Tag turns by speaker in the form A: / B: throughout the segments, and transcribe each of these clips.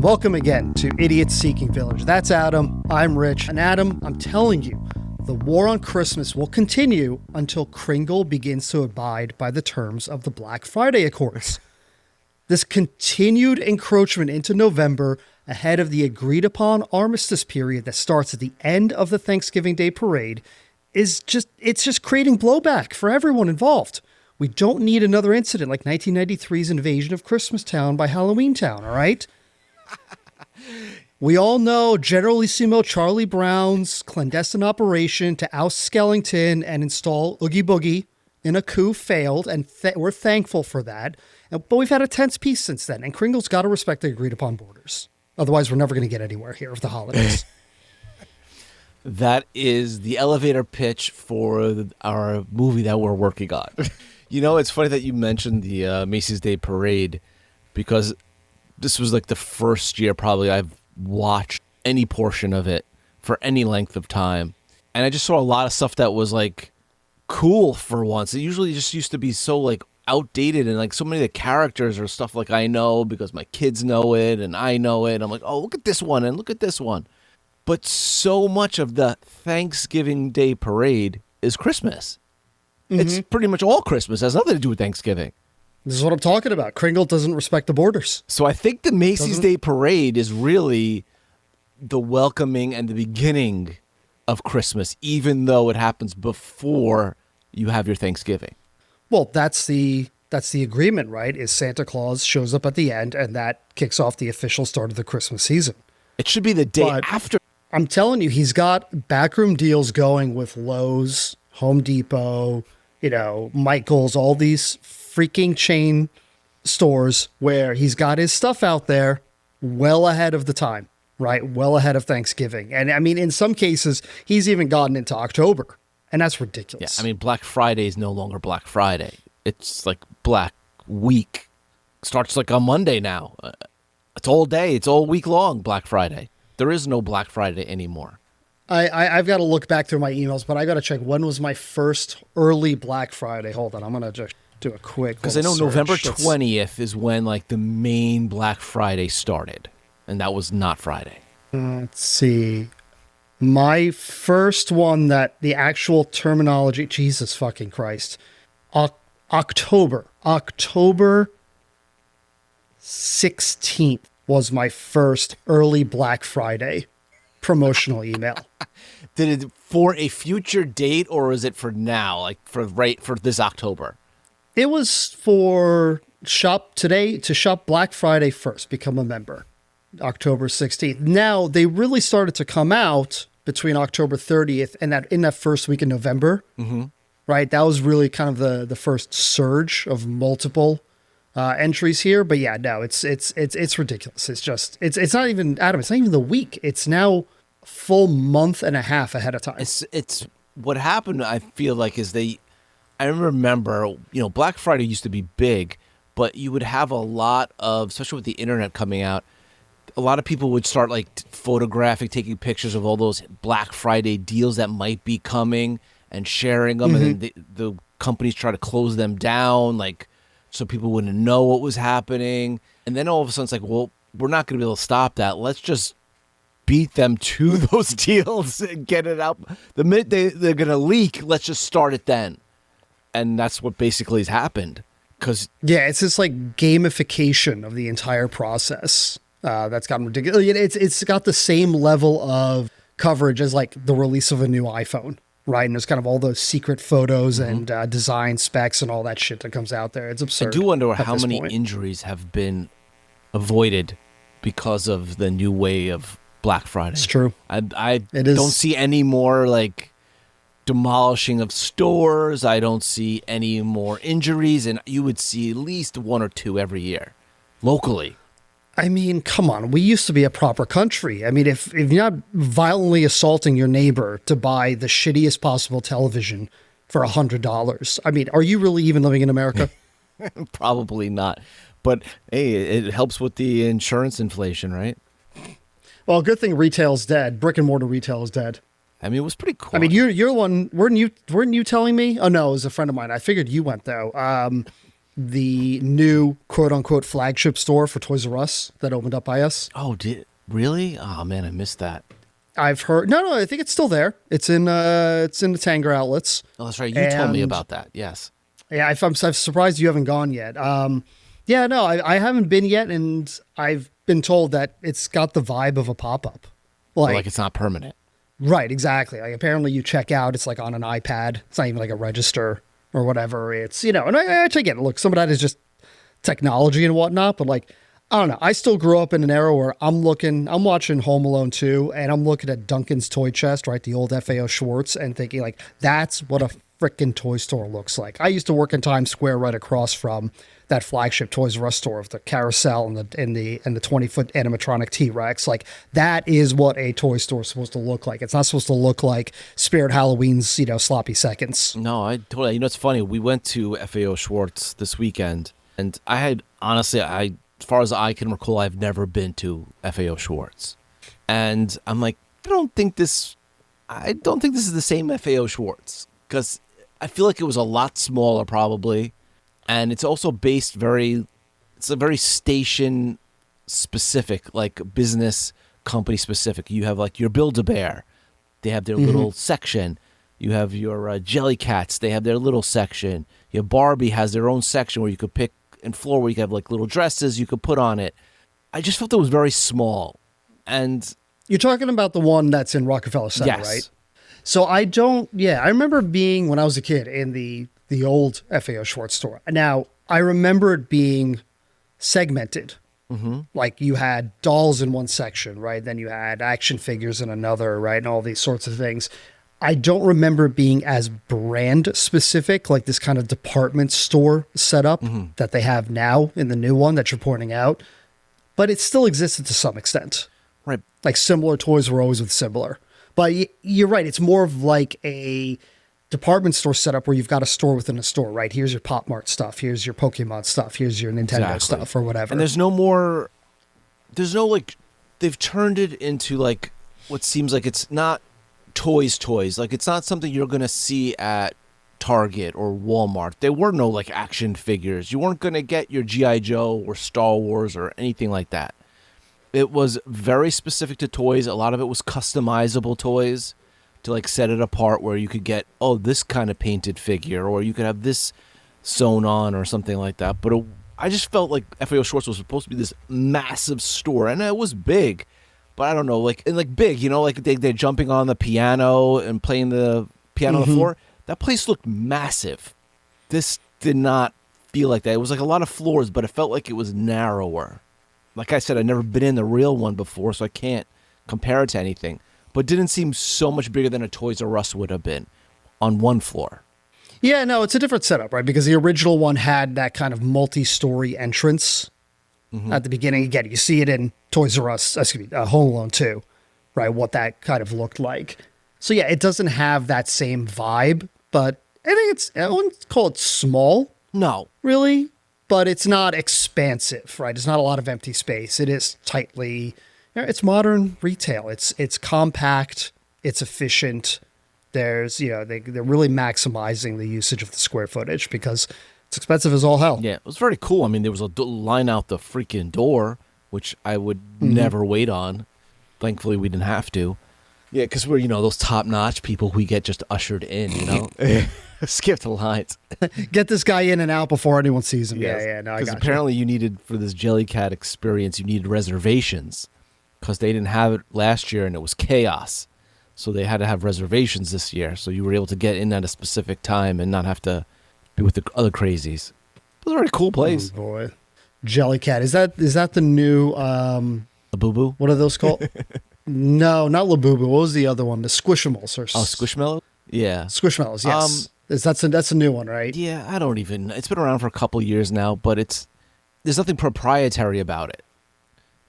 A: Welcome again to Idiots Seeking Village. That's Adam. I'm Rich. And Adam, I'm telling you, the war on Christmas will continue until Kringle begins to abide by the terms of the Black Friday Accords. This continued encroachment into November ahead of the agreed-upon armistice period that starts at the end of the Thanksgiving Day parade is just creating blowback for everyone involved. We don't need another incident like 1993's invasion of Christmastown by Halloween Town, all right? We all know Generalissimo Charlie Brown's clandestine operation to oust Skellington and install Oogie Boogie in a coup failed, and we're thankful for that. But we've had a tense peace since then, and Kringle's got to respect the agreed-upon borders. Otherwise, we're never going to get anywhere here with the holidays.
B: That is the elevator pitch for our movie that we're working on. You know, it's funny that you mentioned the Macy's Day Parade, because this was like the first year probably I've watched any portion of it for any length of time. And I just saw a lot of stuff that was like cool for once. It usually just used to be so like outdated, and like so many of the characters are stuff like I know because my kids know it and I know it. I'm like, oh, look at this one and look at this one. But so much of the Thanksgiving Day Parade is Christmas. Mm-hmm. It's pretty much all Christmas. It has nothing to do with Thanksgiving.
A: This is what I'm talking about. Kringle doesn't respect the borders.
B: So I think the Macy's Day Parade is really the welcoming and the beginning of Christmas, even though it happens before you have your Thanksgiving.
A: Well, that's the agreement, right? Is Santa Claus shows up at the end, and that kicks off the official start of the Christmas season.
B: It should be the day after.
A: I'm telling you, he's got backroom deals going with Lowe's, Home Depot, Michael's, all these freaking chain stores where he's got his stuff out there well ahead of the time, right? Well ahead of Thanksgiving. And I mean, in some cases, he's even gotten into October, and that's ridiculous.
B: Yeah, I mean, Black Friday is no longer Black Friday. It's like Black Week. Starts like on Monday now. It's all day. It's all week long, Black Friday. There is no Black Friday anymore.
A: I've got to look back through my emails, but I got to check when was my first early Black Friday. Hold on, I'm going to just do a quick
B: because I know search. November 20th is when like the main Black Friday started, and that was not Friday.
A: Let's see. My first one that the actual terminology, Jesus fucking Christ, October 16th was my first early Black Friday promotional email.
B: Did it for a future date, or is it for now, like for this October?
A: It was for shop Black Friday first, become a member, October 16th. Now, they really started to come out between October 30th and in that first week in November, right? That was really kind of the first surge of multiple entries here. But yeah, no, it's ridiculous. It's not even, Adam, it's not even the week. It's now a full month and a half ahead of time.
B: It's what happened, I feel like, is I remember, Black Friday used to be big, but you would have a lot of, especially with the internet coming out, a lot of people would start like photographing, taking pictures of all those Black Friday deals that might be coming and sharing them. And then the companies try to close them down, like, so people wouldn't know what was happening. And then all of a sudden it's like, well, we're not going to be able to stop that. Let's just beat them to those deals and get it out. The minute they're going to leak, let's just start it then. And that's what basically has happened.
A: Yeah, it's this like gamification of the entire process that's gotten ridiculous. It's got the same level of coverage as like the release of a new iPhone, right? And there's kind of all those secret photos and design specs and all that shit that comes out there. It's absurd.
B: I do wonder how many injuries have been avoided because of the new way of Black Friday.
A: It's true.
B: I don't see any more like demolishing of stores. I don't see any more injuries, and you would see at least one or two every year locally.
A: I mean, come on. We used to be a proper country. I mean, if you're not violently assaulting your neighbor to buy the shittiest possible television for $100, I mean, are you really even living in America?
B: Probably not. But hey, it helps with the insurance inflation, right?
A: Well, good thing retail's dead. Brick and mortar retail is dead.
B: I mean, it was pretty cool.
A: I mean, you're one. Weren't you telling me? Oh no, it was a friend of mine. I figured you went though. the new quote-unquote flagship store for Toys R Us that opened up by us.
B: Oh, really? Oh man, I missed that.
A: I've heard no, I think it's still there. It's in the Tanger outlets.
B: Oh, that's right. You told me about that. Yes.
A: Yeah, I'm surprised you haven't gone yet. Yeah, no, I haven't been yet, and I've been told that it's got the vibe of a pop-up.
B: Like it's not permanent.
A: Right, exactly. Like apparently you check out, it's like on an iPad. It's not even like a register or whatever. It's, and I take it. Look, some of that is just technology and whatnot, but like, I don't know. I still grew up in an era where I'm watching Home Alone 2 and I'm looking at Duncan's Toy Chest, right? The old FAO Schwartz, and thinking like, that's what a freaking toy store looks like. I used to work in Times Square right across from that flagship Toys R Us store of the carousel and the 20-foot animatronic T-Rex. Like that is what a toy store is supposed to look like. It's not supposed to look like Spirit Halloween's, sloppy seconds.
B: No, I totally. It's funny. We went to FAO Schwartz this weekend, and I had honestly, as far as I can recall, I've never been to FAO Schwartz, and I'm like, I don't think this is the same FAO Schwartz, because I feel like it was a lot smaller probably. And it's also based it's a very station specific, like business company specific. You have like your Build-A-Bear. They have their little section. You have your Jellycats. They have their little section. Your Barbie has their own section where you could pick and floor where you could have like little dresses you could put on it. I just felt it was very small. And
A: you're talking about the one that's in Rockefeller Center,
B: yes.
A: Right? So I remember being when I was a kid in the old FAO Schwartz store. Now, I remember it being segmented. Mm-hmm. Like you had dolls in one section, right? Then you had action figures in another, right? And all these sorts of things. I don't remember it being as brand specific, like this kind of department store setup that they have now in the new one that you're pointing out. But it still existed to some extent.
B: Right.
A: Like similar toys were always with similar. But you're right. It's more of like a department store setup where you've got a store within a store, right? Here's your Pop Mart stuff. Here's your Pokemon stuff. Here's your Nintendo stuff or whatever.
B: And they've turned it into like what seems like it's not toys. Like it's not something you're going to see at Target or Walmart. There were no like action figures. You weren't going to get your G.I. Joe or Star Wars or anything like that. It was very specific to toys. A lot of it was customizable toys to like set it apart, where you could get, this kind of painted figure, or you could have this sewn on or something like that. But I just felt like FAO Schwartz was supposed to be this massive store, and it was big, but I don't know, like big, like they're jumping on the piano and playing the piano on the floor. That place looked massive. This did not feel like that. It was like a lot of floors, but it felt like it was narrower. Like I said, I've never been in the real one before, so I can't compare it to anything. But didn't seem so much bigger than a Toys R Us would have been on one floor.
A: Yeah, no, it's a different setup, right? Because the original one had that kind of multi-story entrance at the beginning. Again, you see it in Toys R Us, Home Alone 2, right? What that kind of looked like. So yeah, it doesn't have that same vibe, but I think I wouldn't call it small.
B: No.
A: Really? But it's not expansive, right? It's not a lot of empty space. It is tightly... It's modern retail. It's compact. It's efficient. There's, they're really maximizing the usage of the square footage because it's expensive as all hell.
B: Yeah, it was very cool. I mean, there was a line out the freaking door, which I would never wait on. Thankfully, we didn't have to. Yeah, because we're, those top-notch people we get just ushered in, Skip the lines.
A: Get this guy in and out before anyone sees him.
B: Yes.
A: Yeah, no, I got
B: Because apparently you needed, for this Jellycat experience, you needed reservations. Because they didn't have it last year and it was chaos. So they had to have reservations this year. So you were able to get in at a specific time and not have to be with the other crazies. It was a very cool place.
A: Oh, boy. Jellycat. Is that the new...
B: Labubu?
A: What are those called? No, not Labubu. What was the other one? The Squishmallows.
B: Squishmallows? Yeah.
A: Squishmallows, yes. That's a new one, right?
B: Yeah, I don't even... It's been around for a couple years now, but there's nothing proprietary about it.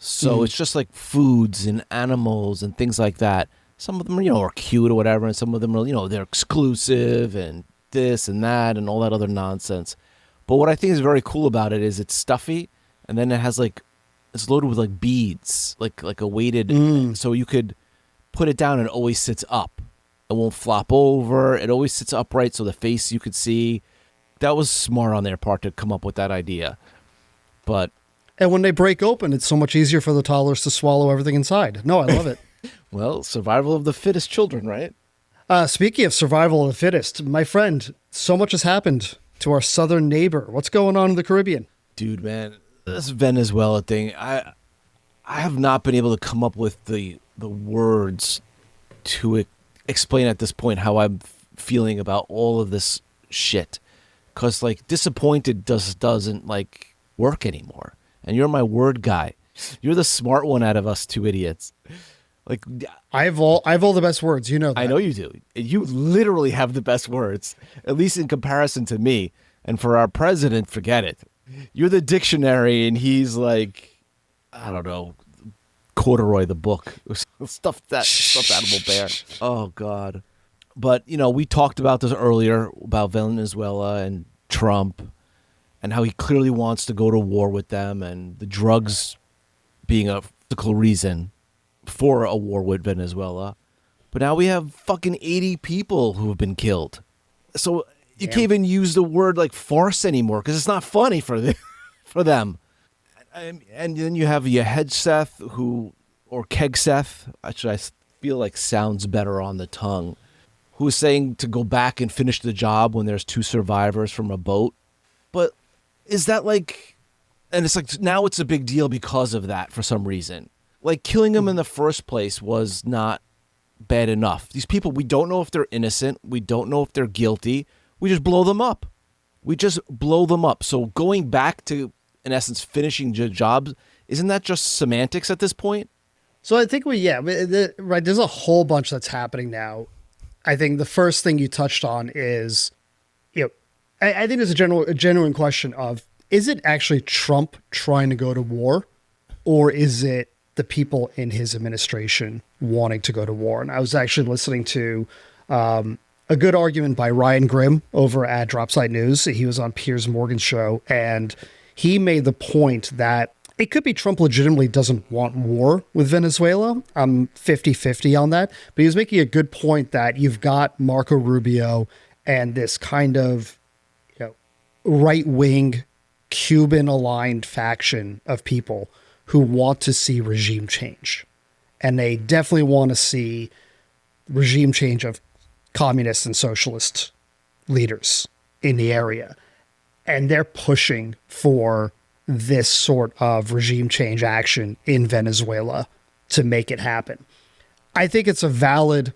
B: So it's just like foods and animals and things like that. Some of them, are cute or whatever, and some of them are, they're exclusive and this and that and all that other nonsense. But what I think is very cool about it is it's stuffy, and then it has it's loaded with like beads, like a weighted, so you could put it down and it always sits up. It won't flop over. It always sits upright, so the face you could see. that was smart on their part to come up with that idea. But
A: And when they break open, it's so much easier for the toddlers to swallow everything inside. No, I love it.
B: well, survival of the fittest children, right?
A: Speaking of survival of the fittest, my friend, so much has happened to our southern neighbor. What's going on in the Caribbean?
B: Dude, man, this Venezuela thing, I have not been able to come up with the words to explain at this point how I'm feeling about all of this shit. Because, like, disappointed doesn't, like, work anymore. And you're my word guy. You're the smart one out of us two idiots. Like,
A: I have all the best words. You know that.
B: I know you do. You literally have the best words, at least in comparison to me. And for our president, forget it. You're the dictionary, and he's like, I don't know, Corduroy the book. Stuffed animal bear. Oh, God. But, you know, we talked about this earlier about Venezuela and Trump and how he clearly wants to go to war with them and the drugs being a physical reason for a war with Venezuela. But now we have fucking 80 people who have been killed. So you can't even use the word like farce anymore because it's not funny for them. And then you have your Hegseth or Hegseth, actually I feel like sounds better on the tongue, who is saying to go back and finish the job when there's 2 survivors from a boat. But is that like, and it's like now it's a big deal because of that for some reason. Like killing them in the first place was not bad enough. These people, we don't know if they're innocent. We don't know if they're guilty. We just blow them up. So going back to, in essence, finishing jobs, isn't that just semantics at this point?
A: So I think right. There's a whole bunch that's happening now. I think the first thing you touched on is, I think there's a genuine question of, is it actually Trump trying to go to war, or is it the people in his administration wanting to go to war? And I was actually listening to a good argument by Ryan Grimm over at Dropsite News. He was on Piers Morgan's show, and he made the point that it could be Trump legitimately doesn't want war with Venezuela. I'm 50-50 on that. But he was making a good point that you've got Marco Rubio and this kind of right-wing Cuban-aligned faction of people who want to see regime change. And they definitely want to see regime change of communist and socialist leaders in the area. And they're pushing for this sort of regime change action in Venezuela to make it happen. I think it's a valid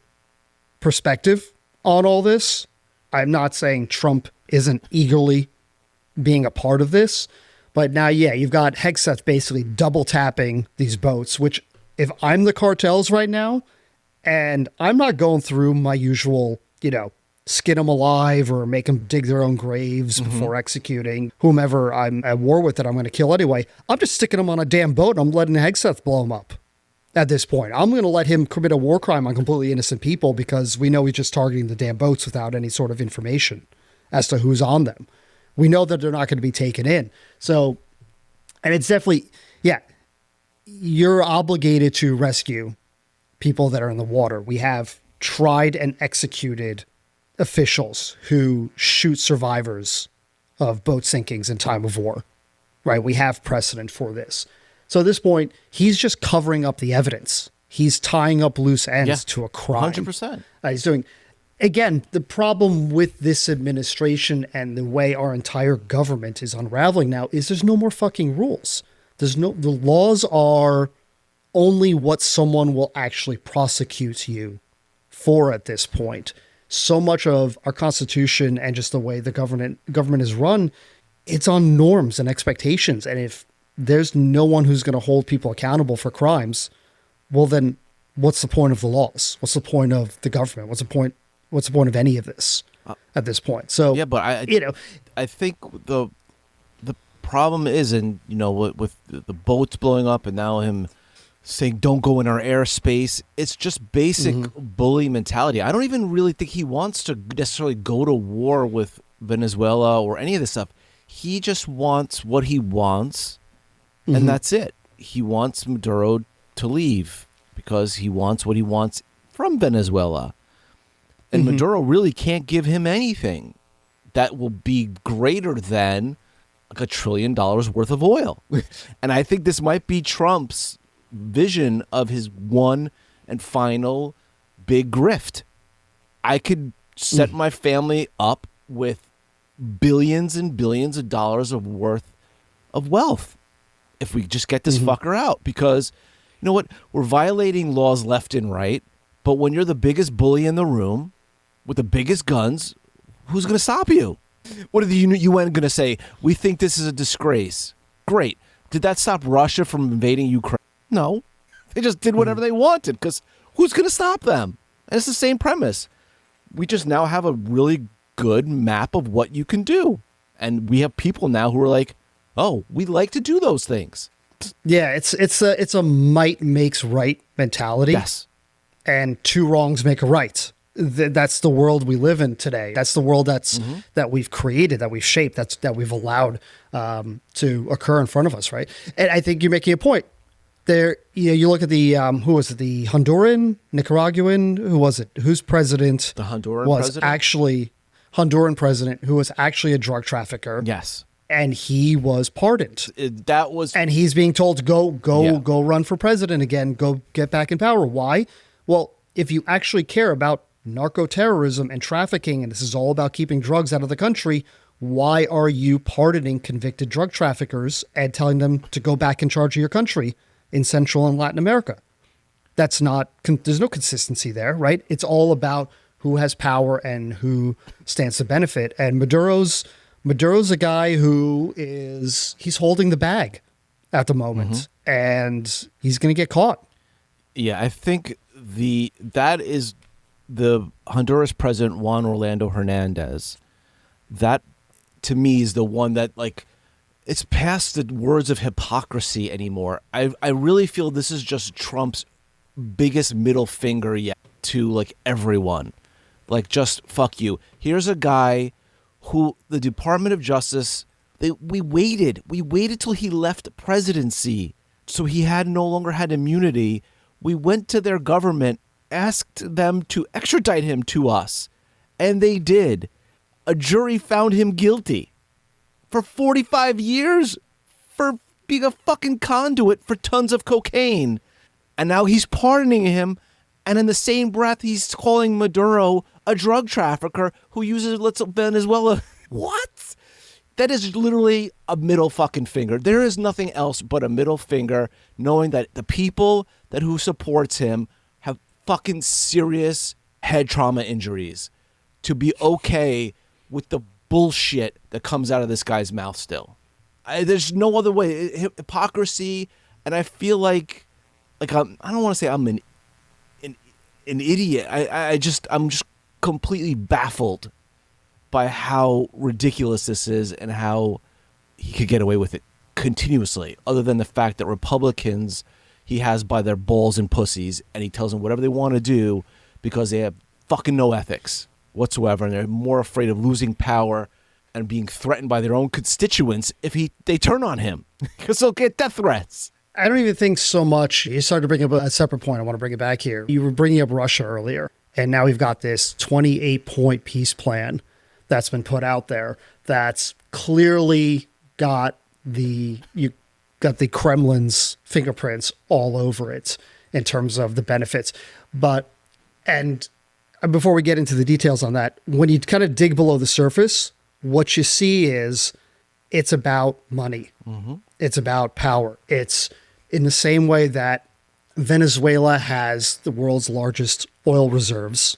A: perspective on all this. I'm not saying Trump isn't eagerly being a part of this, but now, you've got Hegseth basically double tapping these boats, which if I'm the cartels right now, and I'm not going through my usual, skin them alive or make them dig their own graves before executing whomever I'm at war with that I'm going to kill anyway. I'm just sticking them on a damn boat and I'm letting Hegseth blow them up at this point. I'm going to let him commit a war crime on completely innocent people because we know he's just targeting the damn boats without any sort of information as to who's on them. We know that they're not going to be taken in. So, and it's definitely, you're obligated to rescue people that are in the water. We have tried and executed officials who shoot survivors of boat sinkings in time of war, right? We have precedent for this. So at this point, he's just covering up the evidence. He's tying up loose ends to a crime.
B: 100%.
A: He's doing, again, the problem with this administration and the way our entire government is unraveling now is there's no more fucking rules. The laws are only what someone will actually prosecute you for at this point. So much of our Constitution and just the way the government is run, it's on norms and expectations. And if there's no one who's going to hold people accountable for crimes, well, then what's the point of the laws? What's the point of the government? What's the point of any of this at this point? So
B: but I think the problem is, and with the boats blowing up, and now him saying don't go in our airspace. It's just basic bully mentality. I don't even really think he wants to necessarily go to war with Venezuela or any of this stuff. He just wants what he wants, and that's it. He wants Maduro to leave because he wants what he wants from Venezuela. And Maduro really can't give him anything that will be greater than like $1 trillion worth of oil. And I think this might be Trump's vision of his one and final big grift. I could set my family up with billions and billions of dollars of worth of wealth if we just get this fucker out. Because you know what? We're violating laws left and right. But when you're the biggest bully in the room with the biggest guns, who's going to stop you? What are the UN going to say? We think this is a disgrace. Great. Did that stop Russia from invading Ukraine? No. They just did whatever they wanted because who's going to stop them? And it's the same premise. We just now have a really good map of what you can do. And we have people now who are like, oh, we like to do those things.
A: Yeah, it's a might makes right mentality.
B: Yes.
A: And two wrongs make a right. That's the world we live in today. That's the world that we've created, that we've shaped, that we've allowed to occur in front of us, right? And I think you're making a point. There, you look at the who was it? The Honduran, Nicaraguan, who was it? Whose president?
B: The Honduran
A: was
B: president?
A: Actually Honduran president who was actually a drug trafficker.
B: Yes.
A: And he was pardoned. And he's being told to go run for president again, go get back in power. Why? Well, if you actually care about narco-terrorism and trafficking, and this is all about keeping drugs out of the country, why are you pardoning convicted drug traffickers and telling them to go back in charge of your country in Central and Latin America? That's not, there's no consistency there, right? It's all about who has power and who stands to benefit. And Maduro's a guy who he's holding the bag at the moment, and he's going to get caught.
B: Yeah, I think that is the Honduras president, Juan Orlando Hernández. That, to me, is the one that, like, it's past the words of hypocrisy anymore. I really feel this is just Trump's biggest middle finger yet to, like, everyone. Like, just fuck you. Here's a guy who the Department of Justice, we waited till he left the presidency, so he no longer had immunity. We went to their government, asked them to extradite him to us, and they did. A jury found him guilty for 45 years for being a fucking conduit for tons of cocaine. And now he's pardoning him, and in the same breath, he's calling Maduro a drug trafficker who uses Venezuela. What? That is literally a middle fucking finger. There is nothing else but a middle finger, knowing that the people who supports him have fucking serious head trauma injuries to be okay with the bullshit that comes out of this guy's mouth still. There's no other way. Hypocrisy, and I feel like I don't want to say I'm an idiot. I'm just completely baffled by how ridiculous this is and how he could get away with it continuously, other than the fact that Republicans he has by their balls and pussies, and he tells them whatever they want to do because they have fucking no ethics whatsoever, and they're more afraid of losing power and being threatened by their own constituents if they turn on him, because they'll get death threats.
A: I don't even think so much. You started to bring up a separate point. I want to bring it back here. You were bringing up Russia earlier, and now we've got this 28-point peace plan that's been put out there that's clearly got the Kremlin's fingerprints all over it in terms of the benefits. And before we get into the details on that, when you kind of dig below the surface, what you see is it's about money. Mm-hmm. It's about power. It's in the same way that Venezuela has the world's largest oil reserves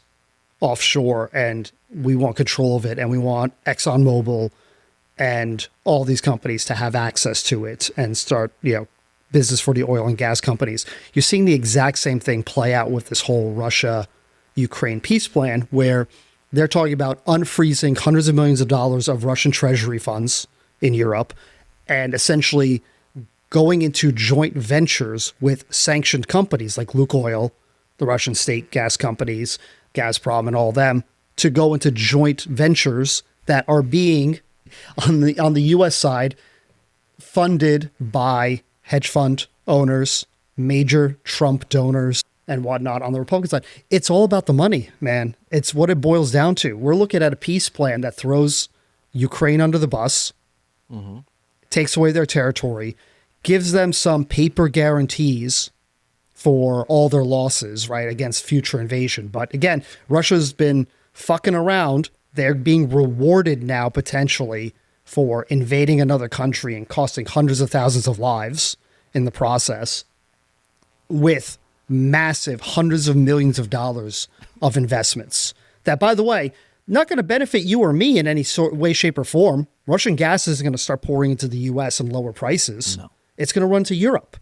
A: offshore, and we want control of it, and we want ExxonMobil and all these companies to have access to it and start, business for the oil and gas companies. You're seeing the exact same thing play out with this whole Russia-Ukraine peace plan, where they're talking about unfreezing hundreds of millions of dollars of Russian treasury funds in Europe and essentially going into joint ventures with sanctioned companies like Lukoil, the Russian state gas companies, Gazprom and all them, to go into joint ventures that are being, on the U.S. side, funded by hedge fund owners, major Trump donors, and whatnot. On the Republican side, it's all about the money, man. It's what it boils down to. We're looking at a peace plan that throws Ukraine under the bus, takes away their territory, gives them some paper guarantees for all their losses, right, against future invasion. But again, Russia's been fucking around. They're being rewarded now potentially for invading another country and costing hundreds of thousands of lives in the process with massive hundreds of millions of dollars of investments that, by the way, not going to benefit you or me in any sort way, shape, or form. Russian gas isn't going to start pouring into the U.S. and lower prices.
B: No.
A: It's going to run to Europe.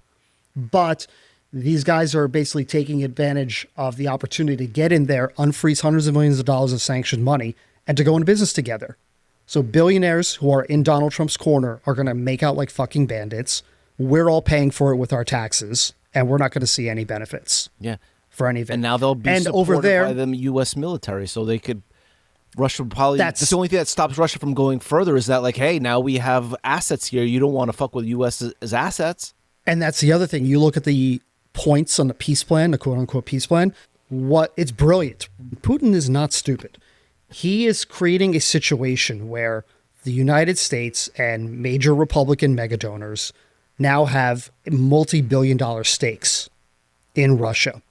A: But these guys are basically taking advantage of the opportunity to get in there, unfreeze hundreds of millions of dollars of sanctioned money, and to go into business together. So billionaires who are in Donald Trump's corner are going to make out like fucking bandits. We're all paying for it with our taxes, and we're not going to see any benefits.
B: Yeah.
A: For any of it.
B: And now they'll be supported
A: over there,
B: by the U.S. military, so they could. Russia would probably.
A: That's
B: the only thing that stops Russia from going further is that, like, hey, now we have assets here. You don't want to fuck with U.S.'s assets.
A: And that's the other thing. You look at the points on the peace plan, the quote unquote peace plan. It's brilliant. Putin is not stupid. He is creating a situation where the United States and major Republican megadonors now have multi-billion-dollar stakes in Russia.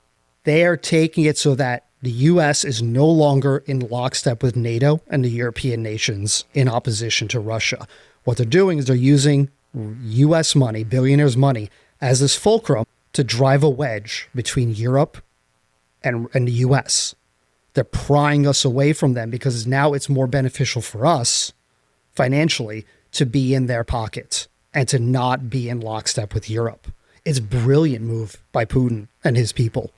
A: They are taking it so that the U.S. is no longer in lockstep with NATO and the European nations in opposition to Russia. What they're doing is they're using U.S. money, billionaires' money, as this fulcrum to drive a wedge between Europe and the U.S. They're prying us away from them because now it's more beneficial for us financially to be in their pocket and to not be in lockstep with Europe. It's a brilliant move by Putin and his people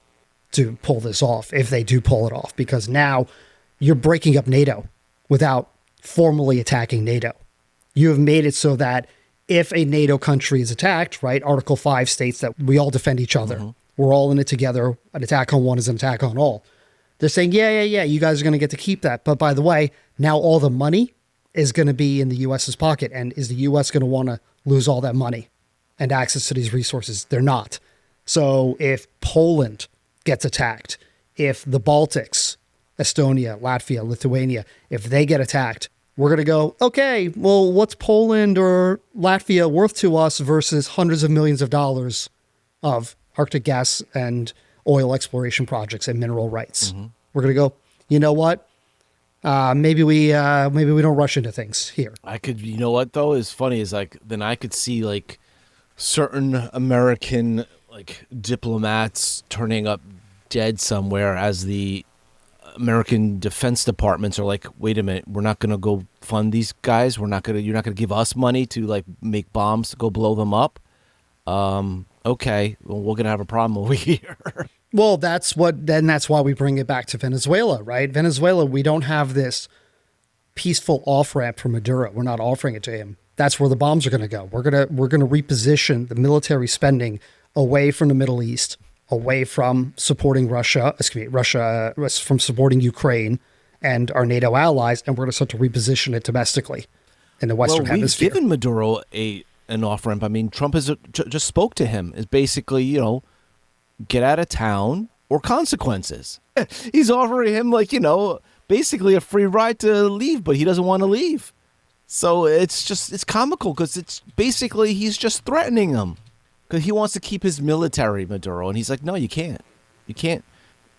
A: to pull this off, if they do pull it off, because now you're breaking up NATO without formally attacking NATO. You have made it so that if a NATO country is attacked, right, Article 5 states that we all defend each other. Mm-hmm. We're all in it together. An attack on one is an attack on all. They're saying, yeah, you guys are going to get to keep that. But by the way, now all the money is going to be in the U.S.'s pocket. And is the U.S. going to want to lose all that money and access to these resources? They're not. So if Poland gets attacked, if the Baltics, Estonia, Latvia, Lithuania, if they get attacked, we're going to go, okay, well, what's Poland or Latvia worth to us versus hundreds of millions of dollars of Arctic gas and oil exploration projects and mineral rights? Mm-hmm. We're going to go, you know what? Maybe we don't rush into things here.
B: You know what though is funny is like, then I could see like certain American like diplomats turning up dead somewhere as the American defense departments are like, wait a minute, we're not going to go fund these guys. You're not going to give us money to like make bombs to go blow them up. Okay, well, we're going to have a problem over here.
A: Well, that's why we bring it back to Venezuela, right? Venezuela, we don't have this peaceful off-ramp for Maduro. We're not offering it to him. That's where the bombs are going to go. We're going to reposition the military spending away from the Middle East, away from supporting Russia from supporting Ukraine and our NATO allies, and we're going to start to reposition it domestically in the Western Hemisphere.
B: We've given Maduro an off-ramp. I mean, Trump has just spoke to him. Is basically, get out of town or consequences. He's offering him basically a free ride to leave, but he doesn't want to leave. So it's comical because it's basically he's just threatening him because he wants to keep his military, Maduro, and he's like, no, you can't. You can't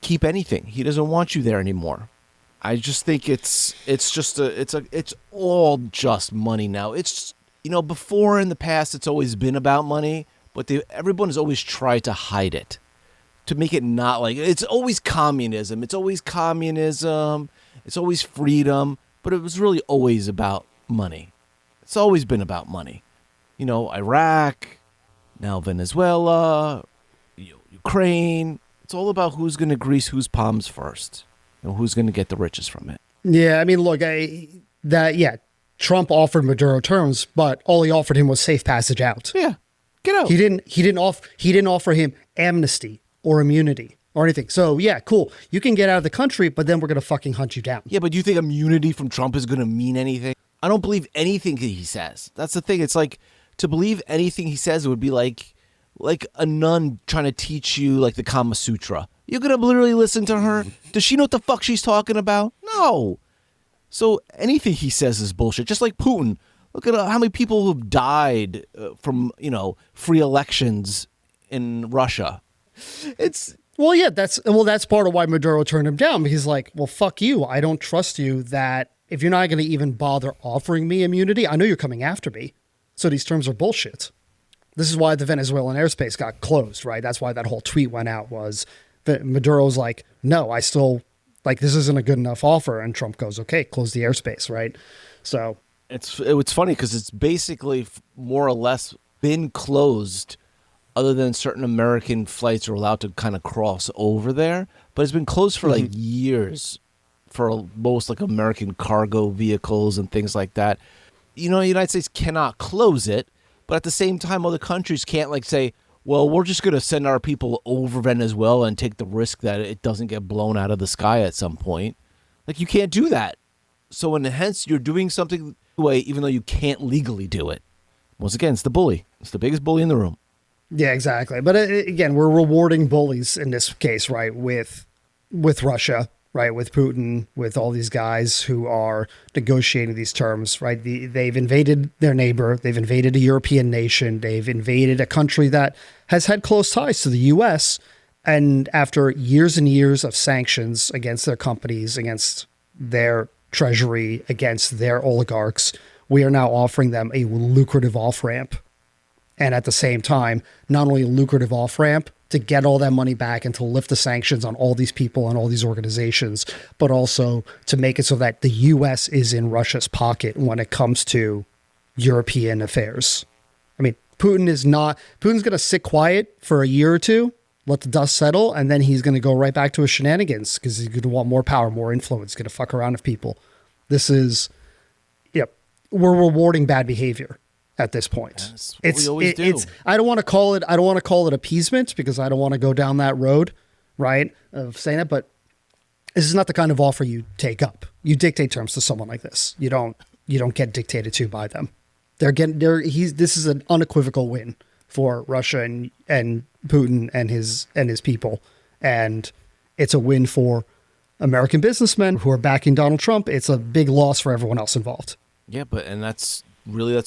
B: keep anything. He doesn't want you there anymore. I just think it's all just money now. It's before in the past it's always been about money, but everyone has always tried to hide it. To make it not like it's always communism. It's always freedom, but it was really always about money. It's always been about money. Iraq, now Venezuela, Ukraine. It's all about who's going to grease whose palms first and who's going to get the riches from it.
A: Yeah, I mean, look, Trump offered Maduro terms, but all he offered him was safe passage out.
B: Yeah, get out.
A: He didn't offer him amnesty or immunity or anything. So yeah, cool. You can get out of the country, but then we're going to fucking hunt you down.
B: Yeah, but do you think immunity from Trump is going to mean anything? I don't believe anything that he says. That's the thing. It's like to believe anything he says, it would be like a nun trying to teach you like the Kama Sutra. You're going to literally listen to her? Does she know what the fuck she's talking about? No. So anything he says is bullshit. Just like Putin. Look at how many people have died from, free elections in Russia. It's
A: Well, yeah, that's part of why Maduro turned him down. He's like, well, fuck you. I don't trust you that if you're not going to even bother offering me immunity, I know you're coming after me. So these terms are bullshit. This is why the Venezuelan airspace got closed, right? That's why that whole tweet went out was that Maduro's like, no, I still, like, this isn't a good enough offer. And Trump goes, okay, close the airspace, right? So
B: it's funny because it's basically more or less been closed other than certain American flights are allowed to kind of cross over there. But it's been closed for like years for most like American cargo vehicles and things like that. The United States cannot close it, but at the same time, other countries can't like say, well, we're just going to send our people over Venezuela and take the risk that it doesn't get blown out of the sky at some point. Like, you can't do that. So, hence, you're doing something way, even though you can't legally do it. Once again, it's the bully. It's the biggest bully in the room.
A: yeah, exactly. But again, we're rewarding bullies in this case, right? With Russia, right? With Putin, with all these guys who are negotiating these terms, right? They've invaded their neighbor. They've invaded a European nation. They've invaded a country that has had close ties to the U.S. And after years and years of sanctions against their companies, against their treasury, against their oligarchs, we are now offering them a lucrative off-ramp. And at the same time, not only a lucrative off-ramp to get all that money back and to lift the sanctions on all these people and all these organizations, but also to make it so that the U.S. is in Russia's pocket when it comes to European affairs. I mean, Putin's going to sit quiet for a year or two, let the dust settle, and then he's going to go right back to his shenanigans because he's going to want more power, more influence, going to fuck around with people. This is, we're rewarding bad behavior at this point.
B: That's what we always do.
A: I don't want to call it appeasement because I don't want to go down that road, right, of saying it, but this is not the kind of offer you take up. You dictate terms to someone like this. You don't get dictated to by them. This is an unequivocal win for Russia and Putin and his people. And it's a win for American businessmen who are backing Donald Trump. It's a big loss for everyone else involved.
B: Yeah, that's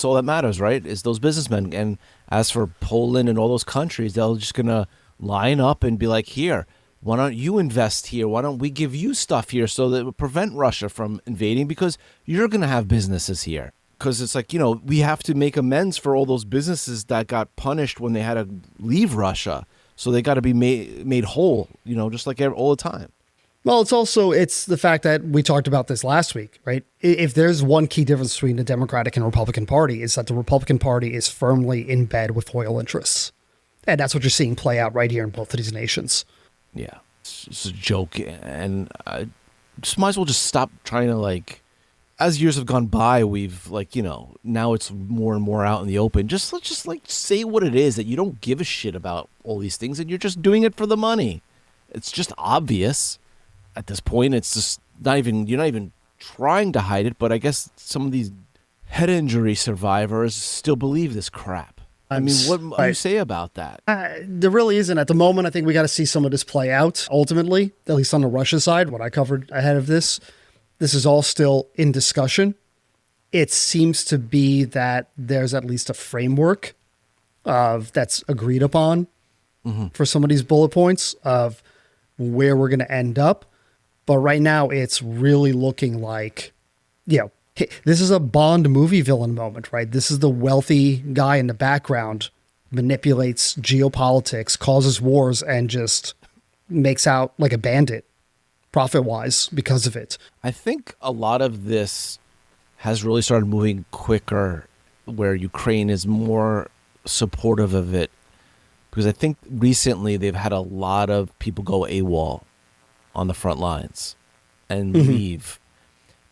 B: all that matters, right? Is those businessmen. And as for Poland and all those countries, they're just going to line up and be like, here, why don't you invest here? Why don't we give you stuff here so that it would prevent Russia from invading because you're going to have businesses here. Because it's like, we have to make amends for all those businesses that got punished when they had to leave Russia. So they got to be made whole, just like all the time.
A: Well, it's the fact that we talked about this last week, right? If there's one key difference between the Democratic and Republican Party, is that the Republican Party is firmly in bed with oil interests. And that's what you're seeing play out right here in both of these nations.
B: Yeah, it's a joke. And I just might as well just stop trying to, as years have gone by, we've, now it's more and more out in the open. Let's just say what it is, that you don't give a shit about all these things and you're just doing it for the money. It's just obvious. At this point, it's just you're not even trying to hide it, but I guess some of these head injury survivors still believe this crap. I mean, what do you say about that?
A: There really isn't. At the moment, I think we got to see some of this play out, ultimately, at least on the Russia side, what I covered ahead of this. This is all still in discussion. It seems to be that there's at least a framework that's agreed upon for some of these bullet points of where we're going to end up. But right now, it's really looking like, this is a Bond movie villain moment, right? This is the wealthy guy in the background, manipulates geopolitics, causes wars, and just makes out like a bandit, profit-wise, because of it.
B: I think a lot of this has really started moving quicker, where Ukraine is more supportive of it. Because I think recently they've had a lot of people go AWOL on the front lines and leave.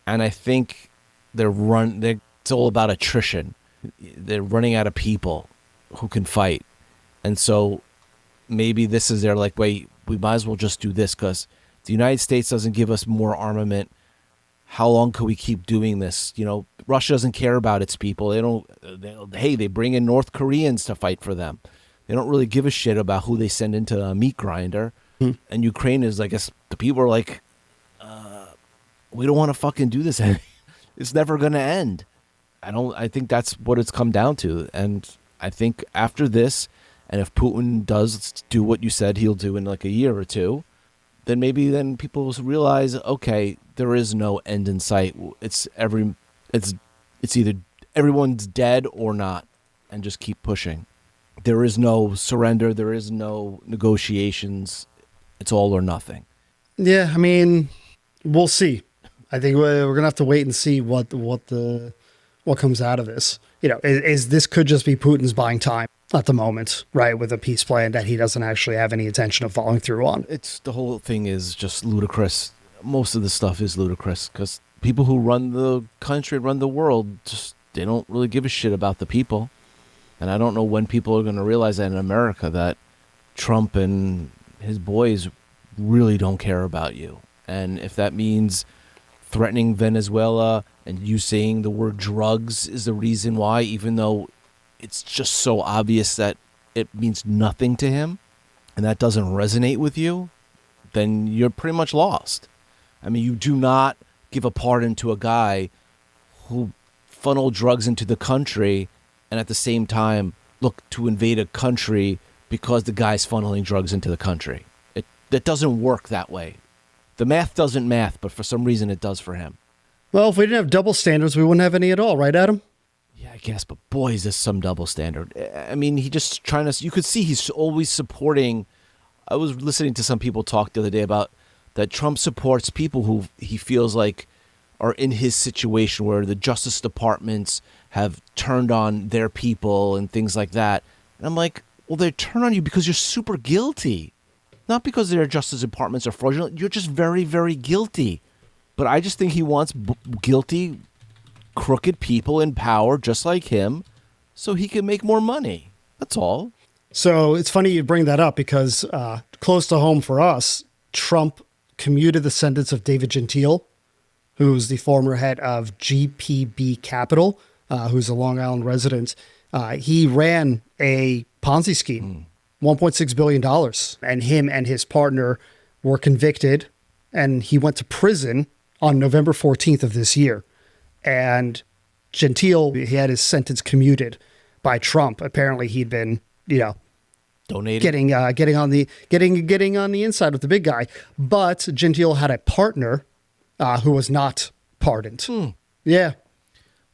B: And I think it's all about attrition. They're running out of people who can fight. And so maybe this is their wait, we might as well just do this because the United States doesn't give us more armament. How long can we keep doing this? Russia doesn't care about its people. They bring in North Koreans to fight for them. They don't really give a shit about who they send into a meat grinder. And Ukraine is, I guess, the people are like, we don't want to fucking do this. It's never going to end. I think that's what it's come down to. And I think after this, and if Putin does do what you said he'll do in like a year or two, then maybe people will realize, okay, there is no end in sight. It's either everyone's dead or not, and just keep pushing. There is no surrender. There is no negotiations. It's all or nothing.
A: Yeah, I mean, we'll see. I think we're gonna have to wait and see what comes out of this. Is this could just be Putin's buying time at the moment, right? With a peace plan that he doesn't actually have any intention of following through on.
B: The whole thing is just ludicrous. Most of the stuff is ludicrous because people who run the country, run the world, they don't really give a shit about the people. And I don't know when people are going to realize that in America that Trump and his boys really don't care about you. And if that means threatening Venezuela and you saying the word drugs is the reason why, even though it's just so obvious that it means nothing to him and that doesn't resonate with you, then you're pretty much lost. I mean, you do not give a pardon to a guy who funneled drugs into the country and at the same time look to invade a country because the guy's funneling drugs into the country. That doesn't work that way. The math doesn't math, but for some reason it does for him.
A: Well, if we didn't have double standards, we wouldn't have any at all, right, Adam?
B: Yeah, I guess, but boy, is this some double standard. I mean, he just trying to, you could see he's always supporting. I was listening to some people talk the other day about that Trump supports people who he feels like are in his situation where the Justice Departments have turned on their people and things like that. And I'm like, well, they turn on you because you're super guilty. Not because their Justice Departments are fraudulent. You're just very, very guilty. But I just think he wants guilty, crooked people in power just like him so he can make more money. That's all.
A: So it's funny you bring that up because close to home for us, Trump commuted the sentence of David Gentile, who's the former head of GPB Capital, who's a Long Island resident. He ran a Ponzi scheme, $1.6 billion. And him and his partner were convicted, and he went to prison on November 14th of this year. And Gentile, he had his sentence commuted by Trump. Apparently he'd been,
B: donated,
A: getting on the inside with the big guy. But Gentile had a partner who was not pardoned. Yeah.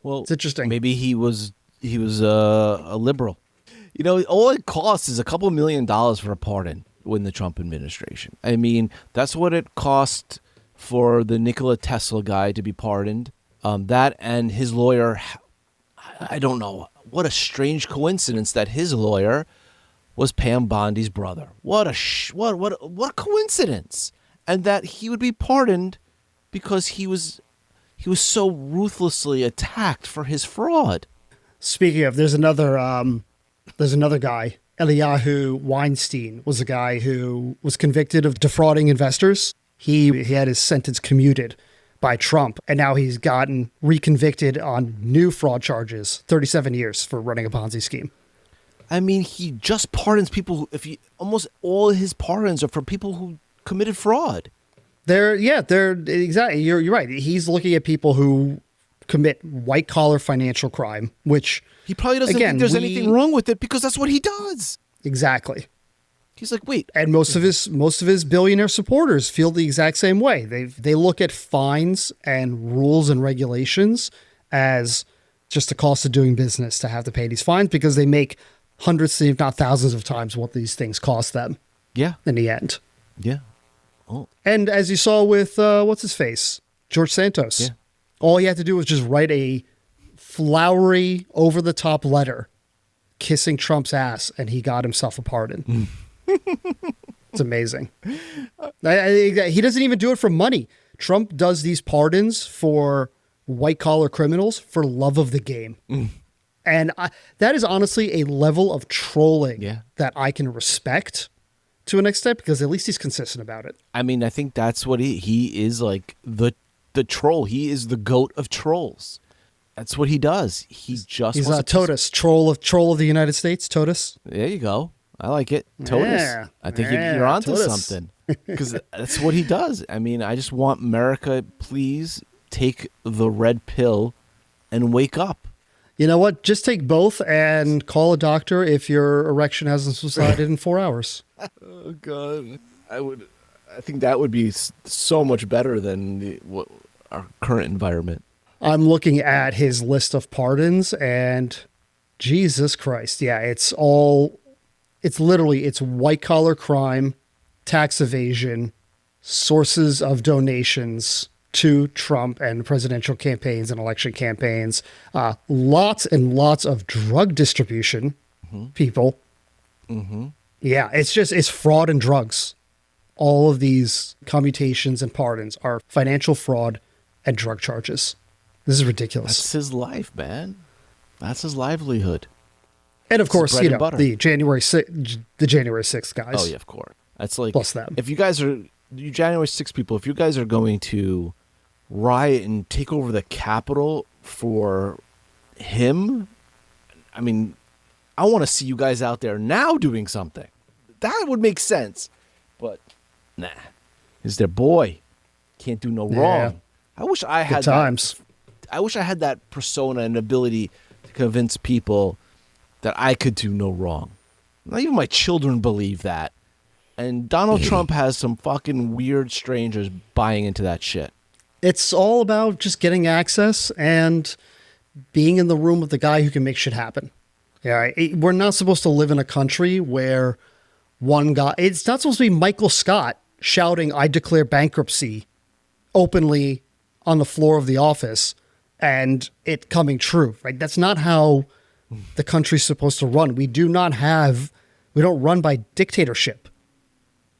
B: Well,
A: it's interesting.
B: Maybe he was a liberal. All it costs is a couple $1 million for a pardon in the Trump administration. I mean, that's what it cost for the Nikola Tesla guy to be pardoned. That and his lawyer, I don't know. What a strange coincidence that his lawyer was Pam Bondi's brother. What a coincidence. And that he would be pardoned because he was so ruthlessly attacked for his fraud.
A: Speaking of, there's another guy, Eliyahu Weinstein, was a guy who was convicted of defrauding investors. He had his sentence commuted by Trump, and now he's gotten reconvicted on new fraud charges, 37 years for running a Ponzi scheme.
B: I mean, he just pardons people. Almost all his pardons are for people who committed fraud.
A: They're exactly. You're right. He's looking at people who commit white collar financial crime, which
B: he probably doesn't think there's anything wrong with it because that's what he does.
A: Exactly.
B: He's like, wait.
A: And most of his billionaire supporters feel the exact same way. They look at fines and rules and regulations as just the cost of doing business to have to pay these fines because they make hundreds, if not thousands of times what these things cost them.
B: Yeah.
A: In the end.
B: Yeah. Oh.
A: And as you saw with, what's his face? George Santos.
B: Yeah.
A: All he had to do was just write a flowery, over-the-top letter kissing Trump's ass, and he got himself a pardon. It's amazing. He doesn't even do it for money. Trump does these pardons for white-collar criminals for love of the game. And that is honestly a level of trolling that I can respect to an extent because at least he's consistent about it.
B: I mean, I think that's what he is, like the troll. He is the goat of trolls. That's what he does. He's a
A: TOTUS, troll of the United States. TOTUS.
B: There you go. I like it. TOTUS.
A: Yeah.
B: I think you're onto something. Because that's what he does. I mean, I just want America, please take the red pill and wake up.
A: You know what? Just take both and call a doctor if your erection hasn't subsided in 4 hours.
B: Oh God, I think that would be so much better than our current environment.
A: I'm looking at his list of pardons, and Jesus Christ, yeah, it's white collar crime, tax evasion, sources of donations to Trump and presidential campaigns and election campaigns, lots and lots of drug distribution, people.
B: Mm-hmm.
A: Yeah, it's fraud and drugs. All of these commutations and pardons are financial fraud and drug charges. This is ridiculous.
B: That's his life, man. That's his livelihood.
A: And of course,
B: bread and butter.
A: the January 6th guys.
B: Oh yeah, of course. That's like
A: plus them.
B: If you guys are you January 6 people, if you guys are going to riot and take over the Capitol for him, I mean, I want to see you guys out there now doing something. That would make sense. But nah, he's their boy. Can't do no wrong. I wish I had
A: Good times.
B: I wish I had that persona and ability to convince people that I could do no wrong. Not even my children believe that. And Donald Trump has some fucking weird strangers buying into that shit.
A: It's all about just getting access and being in the room with the guy who can make shit happen. Yeah, we're not supposed to live in a country where one guy, it's not supposed to be Michael Scott shouting, "I declare bankruptcy," openly on the floor of the office and it coming true, right? That's not how the country's supposed to run. We don't run by dictatorship.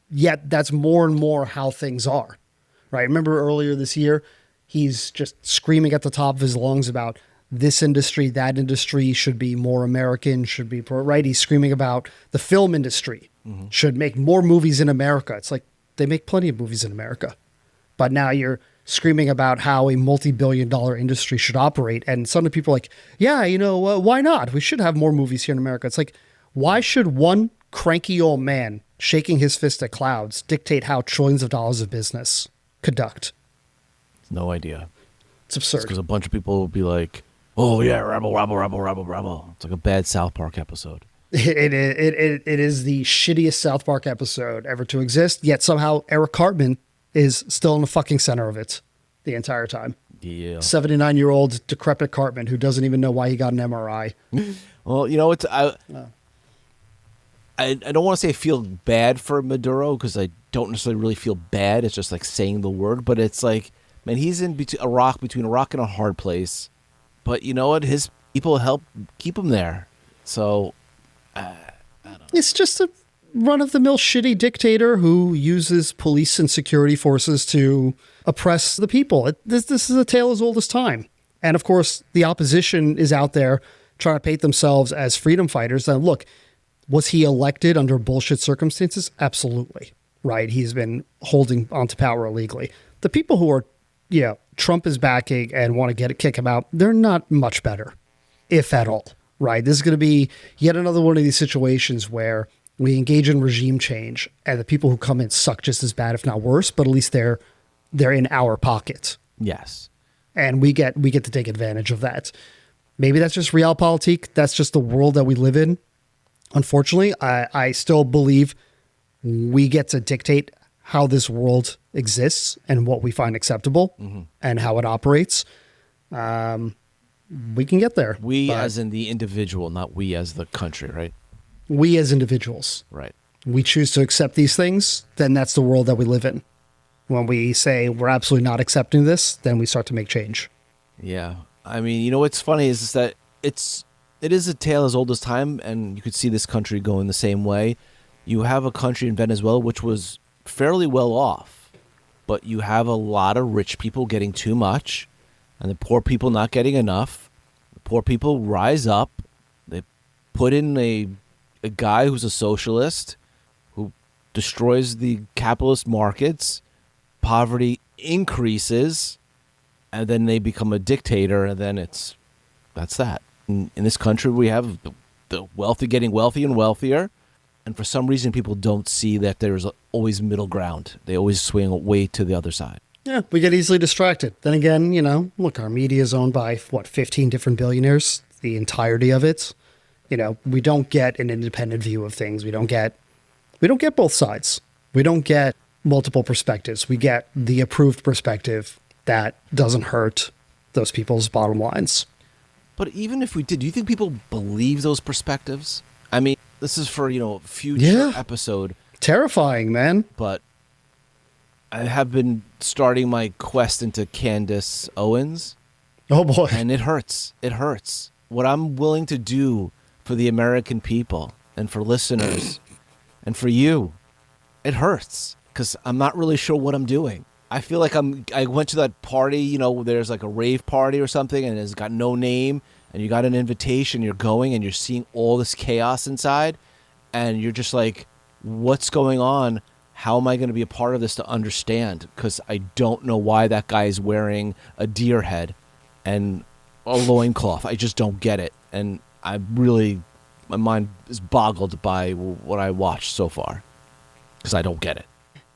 A: Yet that's more and more how things are, right? Remember earlier this year, he's just screaming at the top of his lungs about this industry, that industry should be more American, should be pro, right? He's screaming about the film industry should make more movies in America. It's like they make plenty of movies in America, but now you're screaming about how a multi-billion-dollar industry should operate. And some of the people are like, yeah, why not? We should have more movies here in America. It's like, why should one cranky old man shaking his fist at clouds dictate how trillions of dollars of business conduct?
B: No idea.
A: It's absurd.
B: Because a bunch of people will be like, oh yeah, rebel, rebel, rebel, rebel, rebel. It's like a bad South Park episode.
A: It is the shittiest South Park episode ever to exist, yet somehow Eric Cartman is still in the fucking center of it the entire time.
B: Yeah.
A: 79-year-old decrepit Cartman who doesn't even know why he got an MRI.
B: Well, I don't want to say I feel bad for Maduro because I don't necessarily really feel bad. It's just like saying the word, but it's like, man, he's in between a rock and a hard place. But you know what? His people help keep him there. So, I don't know.
A: It's just a run-of-the-mill shitty dictator who uses police and security forces to oppress the people. This is a tale as old as time. And of course, the opposition is out there trying to paint themselves as freedom fighters. Now, look, was he elected under bullshit circumstances? Absolutely. Right? He's been holding onto power illegally. The people who are, Trump is backing and want to kick him out, they're not much better, if at all. Right? This is going to be yet another one of these situations where we engage in regime change and the people who come in suck just as bad, if not worse, but at least they're in our pocket.
B: Yes.
A: And we get to take advantage of that. Maybe that's just realpolitik. That's just the world that we live in. Unfortunately, I still believe we get to dictate how this world exists and what we find acceptable and how it operates. We can get there.
B: We as in the individual, not we as the country, right?
A: We as individuals.
B: Right.
A: We choose to accept these things, then that's the world that we live in. When we say we're absolutely not accepting this, then we start to make change.
B: Yeah. I mean, what's funny is that it is a tale as old as time, and you could see this country going the same way. You have a country in Venezuela which was fairly well off, but you have a lot of rich people getting too much, and the poor people not getting enough. The poor people rise up. They put in a guy who's a socialist who destroys the capitalist markets. Poverty increases, and then they become a dictator, and then that's that. In this country, we have the wealthy getting wealthy and wealthier, And for some reason, people don't see that there's always middle ground. They always swing way to the other side.
A: Yeah, we get easily distracted. Then again, look, our media is owned by, 15 different billionaires, the entirety of it. We don't get an independent view of things. We don't get both sides. We don't get multiple perspectives. We get the approved perspective that doesn't hurt those people's bottom lines.
B: But even if we did, do you think people believe those perspectives? I mean, this is for, a future episode.
A: Terrifying, man.
B: But I have been starting my quest into Candace Owens.
A: Oh, boy.
B: And it hurts. It hurts. What I'm willing to do for the American people and for listeners and for you, it hurts because I'm not really sure what I'm doing. I feel like I went to that party, there's like a rave party or something and it's got no name and you got an invitation, you're going and you're seeing all this chaos inside and you're just like, what's going on? How am I going to be a part of this to understand? Because I don't know why that guy is wearing a deer head and a loincloth. I just don't get it. And my mind is boggled by what I watched so far because I don't get it.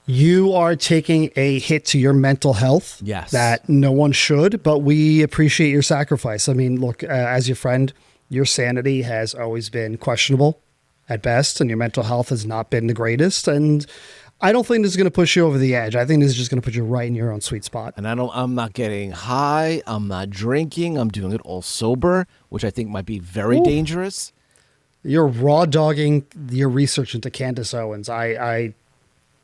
A: You are taking a hit to your mental health.
B: Yes.
A: That no one should, but we appreciate your sacrifice. I mean, look, as your friend, your sanity has always been questionable at best, and your mental health has not been the greatest. And I don't think this is going to push you over the edge. I think this is just going to put you right in your own sweet spot.
B: And I'm not getting high. I'm not drinking. I'm doing it all sober, which I think might be very dangerous.
A: You're raw dogging your research into Candace Owens.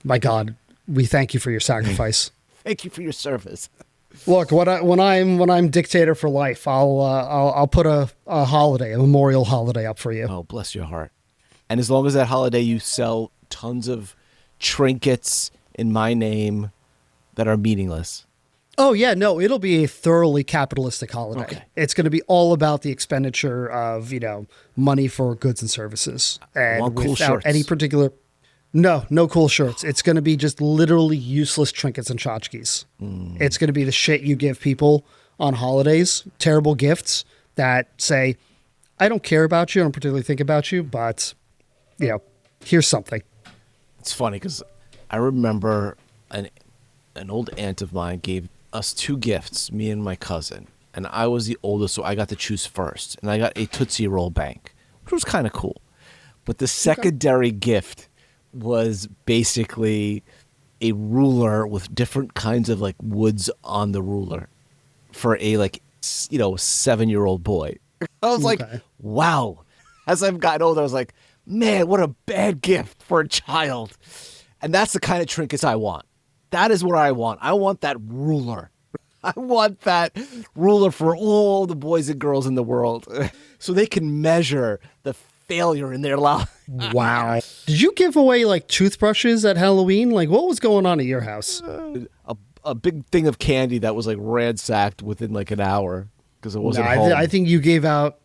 A: My God, we thank you for your sacrifice.
B: Thank you for your service.
A: Look, when I'm dictator for life, I'll put a holiday, a memorial holiday up for you.
B: Oh, bless your heart. And as long as that holiday you sell tons of trinkets in my name that are meaningless.
A: Oh, yeah, no, it'll be a thoroughly capitalistic holiday.
B: Okay.
A: It's going to be all about the expenditure of, money for goods and services. And
B: cool
A: without
B: shirts.
A: any particular... No cool shirts. It's going to be just literally useless trinkets and tchotchkes. It's going to be the shit you give people on holidays, terrible gifts that say, I don't care about you, I don't particularly think about you, but, here's something.
B: It's funny because I remember an old aunt of mine gave us 2 gifts, me and my cousin. And I was the oldest, so I got to choose first. And I got a Tootsie Roll bank, which was kind of cool. But the secondary gift was basically a ruler with different kinds of like woods on the ruler for a 7-year-old boy. I was like, wow. As I've gotten older, I was like, man, what a bad gift for a child. And that's the kind of trinkets I want. That is what I want. I want that ruler. I want that ruler for all the boys and girls in the world so they can measure the failure in their life.
A: Wow. Did you give away toothbrushes at Halloween? What was going on at your house?
B: A big thing of candy that was ransacked within an hour because it wasn't home.
A: I think you gave out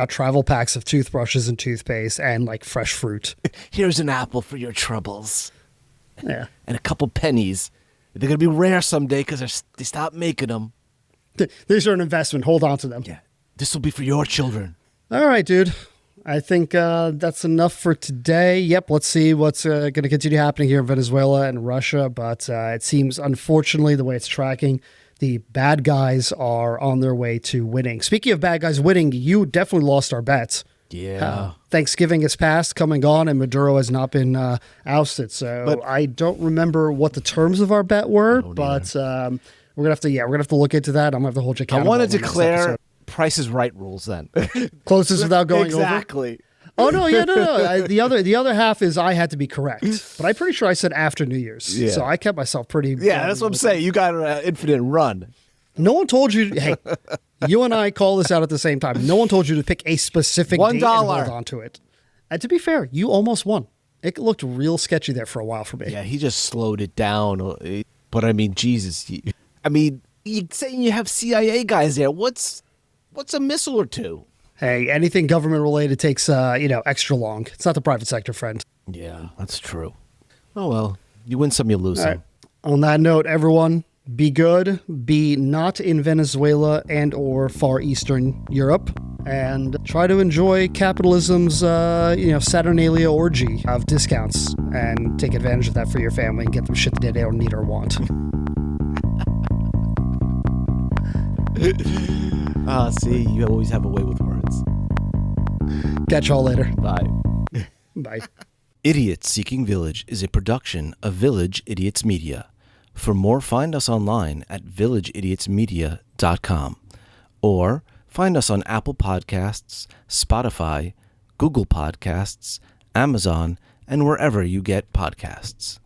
A: travel packs of toothbrushes and toothpaste and fresh fruit.
B: Here's an apple for your troubles.
A: Yeah.
B: And a couple pennies. They're going to be rare someday because they stopped making them.
A: These are an investment. Hold on to them.
B: Yeah. This will be for your children.
A: All right, dude. I think that's enough for today. Yep, let's see what's going to continue happening here in Venezuela and Russia. But it seems, unfortunately, the way it's tracking, the bad guys are on their way to winning. Speaking of bad guys winning, you definitely lost our bets.
B: Yeah.
A: Thanksgiving has passed, come and gone, and Maduro has not been ousted. So I don't remember what the terms of our bet were, but we're gonna have to look into that. I'm gonna have to hold you accountable.
B: I want to declare Price is Right rules then.
A: Closest without going over?
B: Exactly.
A: Oh, no. The other half is I had to be correct. But I'm pretty sure I said after New Year's. Yeah. So I kept myself pretty...
B: Yeah, that's what I'm saying. You got an infinite run.
A: No one told you... Hey, you and I call this out at the same time. No one told you to pick a specific date and hold on to it. And to be fair, you almost won. It looked real sketchy there for a while for me.
B: Yeah, he just slowed it down. But I mean, Jesus. You're saying you have CIA guys there. What's a missile or two?
A: Hey, anything government related takes extra long. It's not the private sector, friend.
B: Yeah, that's true. Oh well, you win some, you lose some.
A: Right. On that note, everyone, Be good, be not in Venezuela and or Far Eastern Europe, and try to enjoy capitalism's, Saturnalia orgy of discounts and take advantage of that for your family and get them shit that they don't need or want.
B: See, you always have a way with words.
A: Catch y'all later.
B: Bye.
A: Bye.
B: Idiot Seeking Village is a production of Village Idiots Media. For more, find us online at villageidiotsmedia.com or find us on Apple Podcasts, Spotify, Google Podcasts, Amazon, and wherever you get podcasts.